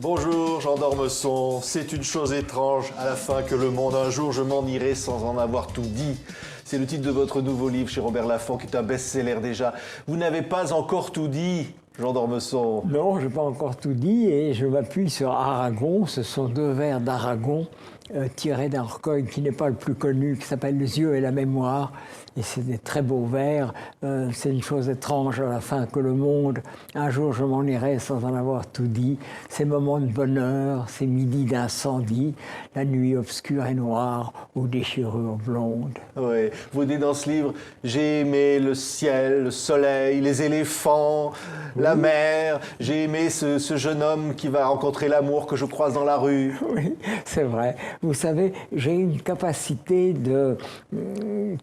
Bonjour Jean d'Ormesson, c'est une chose étrange à la fin que le monde, un jour je m'en irai sans en avoir tout dit. C'est le titre de votre nouveau livre chez Robert Laffont qui est un best-seller déjà. Vous n'avez pas encore tout dit, Jean d'Ormesson. Non, je n'ai pas encore tout dit et je m'appuie sur Aragon. Ce sont deux vers d'Aragon tirés d'un recueil qui n'est pas le plus connu, qui s'appelle Les yeux et la mémoire. Et c'est des très beaux vers. C'est une chose étrange à la fin que le monde, un jour je m'en irai sans en avoir tout dit. Ces moments de bonheur, ces midis d'incendie, la nuit obscure et noire aux déchirures blondes. Oui, vous dites dans ce livre, j'ai aimé le ciel, le soleil, les éléphants, la mer. J'ai aimé ce jeune homme qui va rencontrer l'amour que je croise dans la rue. Oui, c'est vrai. Vous savez, j'ai une capacité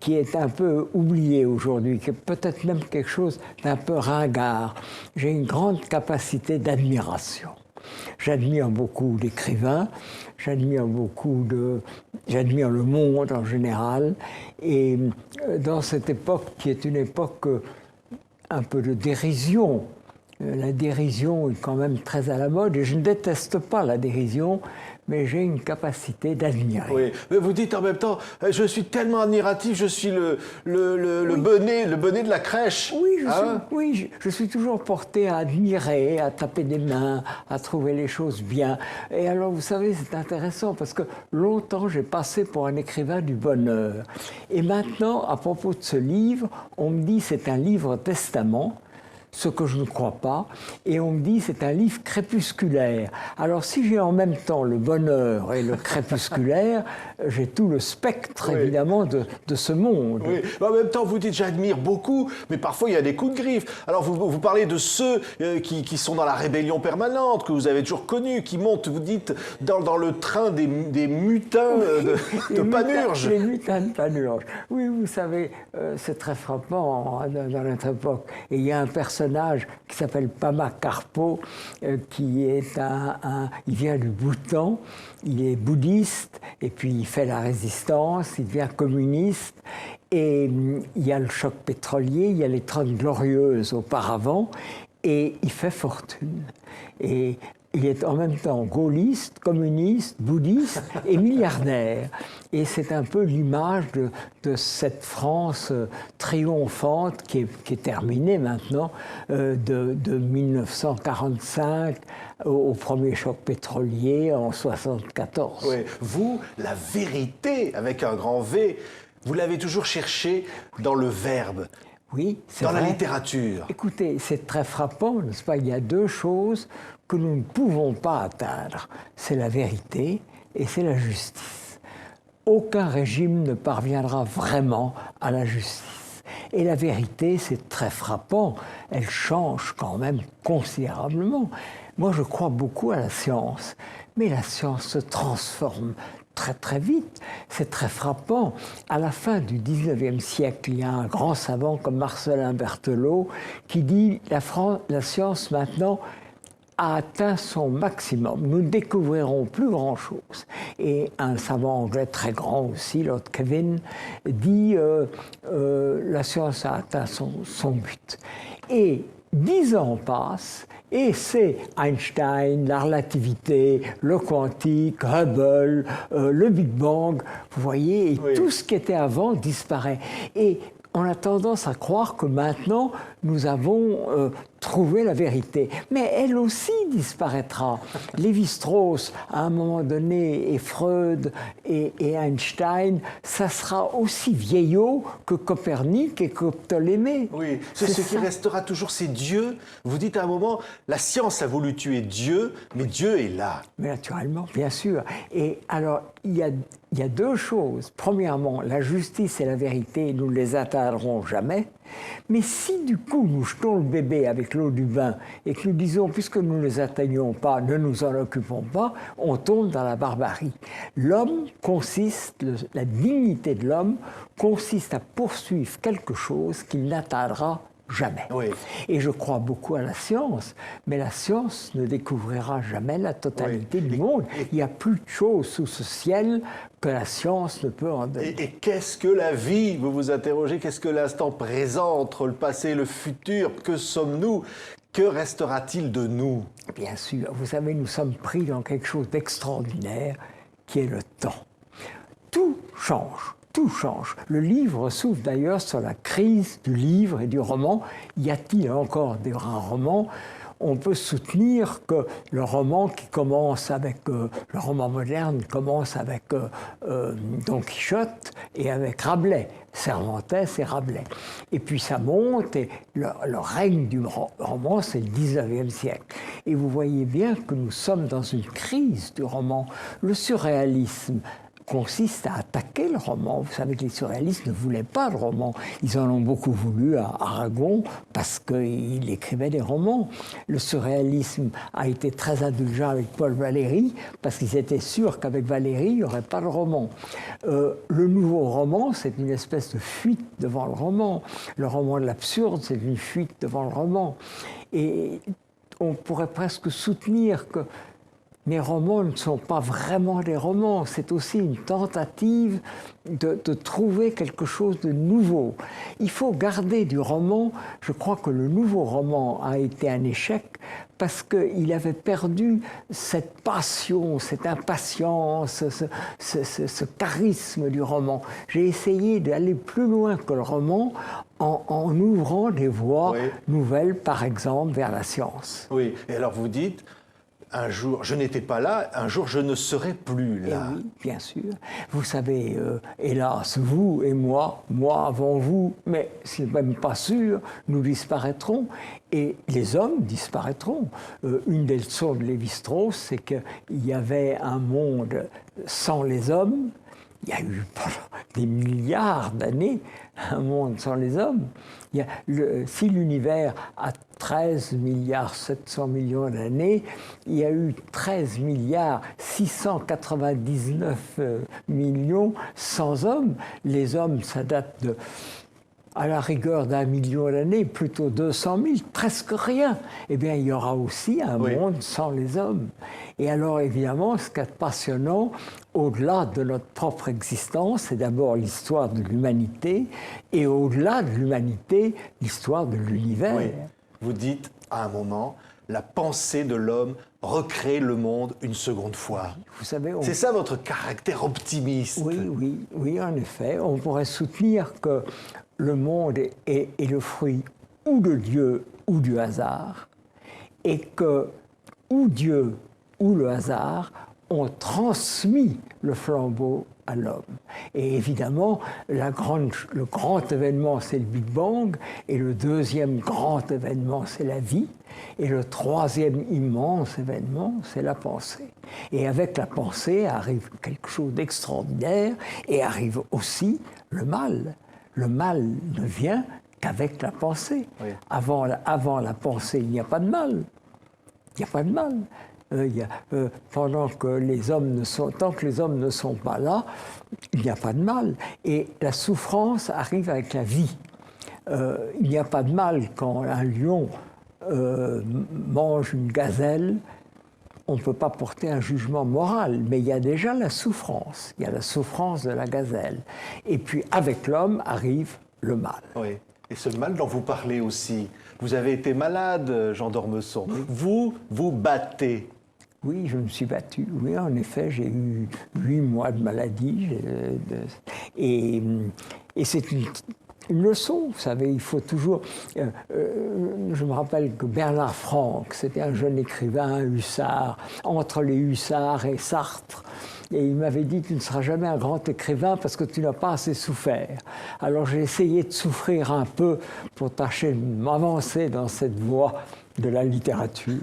qui est un peu oubliée aujourd'hui, qui est peut-être même quelque chose d'un peu ringard. J'ai une grande capacité d'admiration. J'admire beaucoup d'écrivains, j'admire le monde en général. Et dans cette époque, qui est une époque un peu de dérision, la dérision est quand même très à la mode, et je ne déteste pas la dérision, mais j'ai une capacité d'admirer. Oui, mais vous dites en même temps, je suis tellement admiratif, je suis le bonnet de la crèche. Oui, je suis toujours porté à admirer, à taper des mains, à trouver les choses bien. Et alors, vous savez, c'est intéressant parce que longtemps, j'ai passé pour un écrivain du bonheur. Et maintenant, à propos de ce livre, on me dit c'est un livre testament, ce que je ne crois pas, et on me dit c'est un livre crépusculaire. Alors si j'ai en même temps le bonheur et le crépusculaire, j'ai tout le spectre évidemment de ce monde. Oui, mais en même temps vous dites j'admire beaucoup, mais parfois il y a des coups de griffe. Alors vous parlez de ceux qui sont dans la rébellion permanente, que vous avez toujours connus, qui montent, vous dites, dans le train des mutins de Panurge. Les mutins de Panurge. Oui, vous savez, c'est très frappant dans notre époque. Et il y a un personnage qui s'appelle Pama Karpo, qui est il vient du Bhoutan, il est bouddhiste, et puis il fait la résistance, il devient communiste, et il y a le choc pétrolier, il y a les 30 glorieuses auparavant, et il fait fortune. Et il est en même temps gaulliste, communiste, bouddhiste et milliardaire. Et c'est un peu l'image de cette France triomphante qui est terminée maintenant, de 1945 au premier choc pétrolier en 1974. Oui. Vous, la vérité, avec un grand V, vous l'avez toujours cherché dans le verbe. Oui, c'est vrai. Dans la littérature. Écoutez, c'est très frappant, n'est-ce pas? Il y a deux choses que nous ne pouvons pas atteindre. C'est la vérité et c'est la justice. Aucun régime ne parviendra vraiment à la justice. Et la vérité, c'est très frappant. Elle change quand même considérablement. Moi, je crois beaucoup à la science. Mais la science se transforme très très vite. C'est très frappant. À la fin du 19e siècle, il y a un grand savant comme Marcellin Berthelot qui dit la science maintenant a atteint son maximum. Nous ne découvrirons plus grand-chose. Et un savant anglais très grand aussi, Lord Kelvin, dit la science a atteint son but. Et 10 ans passent, et c'est Einstein, la relativité, le quantique, Hubble, le Big Bang, vous voyez, et tout ce qui était avant disparaît. Et on a tendance à croire que maintenant, nous avons trouvé la vérité. Mais elle aussi disparaîtra. Lévi-Strauss, à un moment donné, et Freud et Einstein, ça sera aussi vieillot que Copernic et que Ptolémée. Oui, ce qui restera toujours, c'est Dieu. Vous dites à un moment, la science a voulu tuer Dieu, mais Dieu est là. Mais naturellement, bien sûr. Et alors, il y a deux choses. Premièrement, la justice et la vérité, nous ne les atteindrons jamais. Mais si du coup nous jetons le bébé avec l'eau du bain et que nous disons, puisque nous ne les atteignons pas, ne nous en occupons pas, on tombe dans la barbarie. L'homme consiste, la dignité de l'homme consiste à poursuivre quelque chose qu'il n'atteindra jamais. Oui. Et je crois beaucoup à la science, mais la science ne découvrira jamais la totalité du monde. Il n'y a plus de choses sous ce ciel que la science ne peut en donner. Et qu'est-ce que la vie? Vous vous interrogez, qu'est-ce que l'instant présent entre le passé et le futur? Que sommes-nous? que restera-t-il de nous? Bien sûr, vous savez, nous sommes pris dans quelque chose d'extraordinaire qui est le temps. Tout change. Tout change. Le livre s'ouvre d'ailleurs sur la crise du livre et du roman. Y a-t-il encore des grands romans? On peut soutenir que le roman qui commence avec, le roman moderne commence avec Don Quichotte et avec Rabelais, Cervantes et Rabelais. Et puis ça monte et le règne du roman, c'est le 19e siècle. Et vous voyez bien que nous sommes dans une crise du roman. Le surréalisme consiste à attaquer le roman. Vous savez que les surréalistes ne voulaient pas de roman. Ils en ont beaucoup voulu à Aragon parce qu'il écrivait des romans. Le surréalisme a été très indulgent avec Paul Valéry parce qu'ils étaient sûrs qu'avec Valéry, il n'y aurait pas de roman. Le nouveau roman, c'est une espèce de fuite devant le roman. Le roman de l'absurde, c'est une fuite devant le roman. Et on pourrait presque soutenir que mes romans ne sont pas vraiment des romans, c'est aussi une tentative de trouver quelque chose de nouveau. Il faut garder du roman, je crois que le nouveau roman a été un échec parce qu'il avait perdu cette passion, cette impatience, ce charisme du roman. J'ai essayé d'aller plus loin que le roman en ouvrant des voies nouvelles, par exemple, vers la science. Oui, et alors vous dites... Un jour, je n'étais pas là, un jour, je ne serai plus là. Et oui, bien sûr. Vous savez, hélas, vous et moi avant vous, mais c'est même pas sûr, nous disparaîtrons et les hommes disparaîtront. Une des leçons de Lévi-Strauss, c'est qu'il y avait un monde sans les hommes. Il y a eu pendant des milliards d'années un monde sans les hommes. Si l'univers a 13 milliards 700 millions d'années, il y a eu 13 milliards 699 millions sans hommes. Les hommes, ça date de, à la rigueur d'1 million d'années, plutôt 200 000, presque rien. Eh bien, il y aura aussi un monde sans les hommes. Et alors, évidemment, ce qui est passionnant, au-delà de notre propre existence, c'est d'abord l'histoire de l'humanité, et au-delà de l'humanité, l'histoire de l'univers. Oui. Vous dites, à un moment, la pensée de l'homme recrée le monde une seconde fois. Vous savez, c'est ça votre caractère optimiste. Oui, en effet. On pourrait soutenir que le monde est le fruit ou de Dieu ou du hasard, et que ou Dieu ou le hasard ont transmis le flambeau à l'homme. Et évidemment, le grand événement, c'est le Big Bang, et le deuxième grand événement, c'est la vie, et le troisième immense événement, c'est la pensée. Et avec la pensée arrive quelque chose d'extraordinaire, et arrive aussi le mal. Le mal ne vient qu'avec la pensée. Oui. Avant la pensée, il n'y a pas de mal. Il n'y a pas de mal. Tant que les hommes ne sont pas là, il n'y a pas de mal. Et la souffrance arrive avec la vie. Il n'y a pas de mal quand un lion mange une gazelle. On ne peut pas porter un jugement moral, mais il y a déjà la souffrance. Il y a la souffrance de la gazelle. Et puis, avec l'homme, arrive le mal. Oui. Et ce mal dont vous parlez aussi. Vous avez été malade, Jean d'Ormesson. Oui. Vous battez. Oui, je me suis battu. Oui, en effet, j'ai eu 8 mois de maladie. Et c'est une leçon, vous savez, il faut toujours... je me rappelle que Bernard Franck, c'était un jeune écrivain, hussard, entre les hussards et Sartre. Et il m'avait dit, tu ne seras jamais un grand écrivain parce que tu n'as pas assez souffert. Alors j'ai essayé de souffrir un peu pour tâcher de m'avancer dans cette voie de la littérature.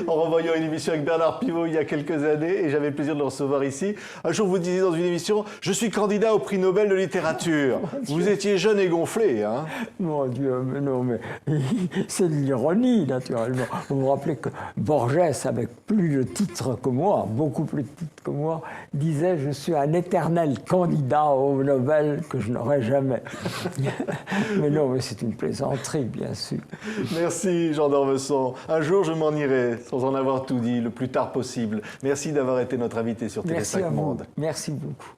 En revoyant une émission avec Bernard Pivot il y a quelques années, et j'avais le plaisir de le recevoir ici, un jour vous disiez dans une émission « Je suis candidat au prix Nobel de littérature ». Vous étiez jeune et gonflé, hein? Mon Dieu, mais non, mais c'est de l'ironie, naturellement. Vous vous rappelez que Borges, avec plus de titres que moi, beaucoup plus de titres que moi, disait « Je suis un éternel candidat au Nobel que je n'aurai jamais ». Mais non, mais c'est une plaisanterie, bien sûr. Merci, Jean d'Ormesson. Un jour, je m'en irai, sans en avoir tout dit, le plus tard possible. Merci d'avoir été notre invité sur Télé5 Monde. Merci beaucoup.